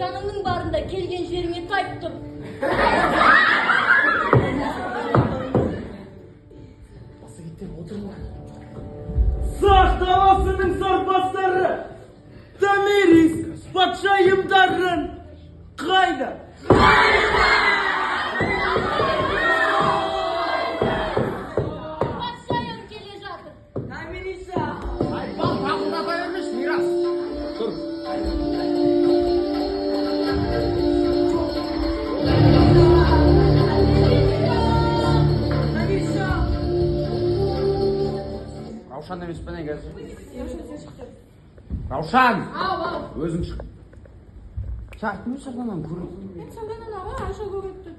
Жаныңның барында келген жеріңе қайт тұр. Басы кеткен отырма. Сақ даласының сарбаздары, Томирис патшайымдарын қайда? Патшайым келе жатыр. Томириса! Айбал тағылдата емес, мирас. Тұр. Томириса! Раушан емес пе не қазір? Раушан! Өзің шық. Сағаттың сыртынан көріп. Мен саған анаға аша көбетті.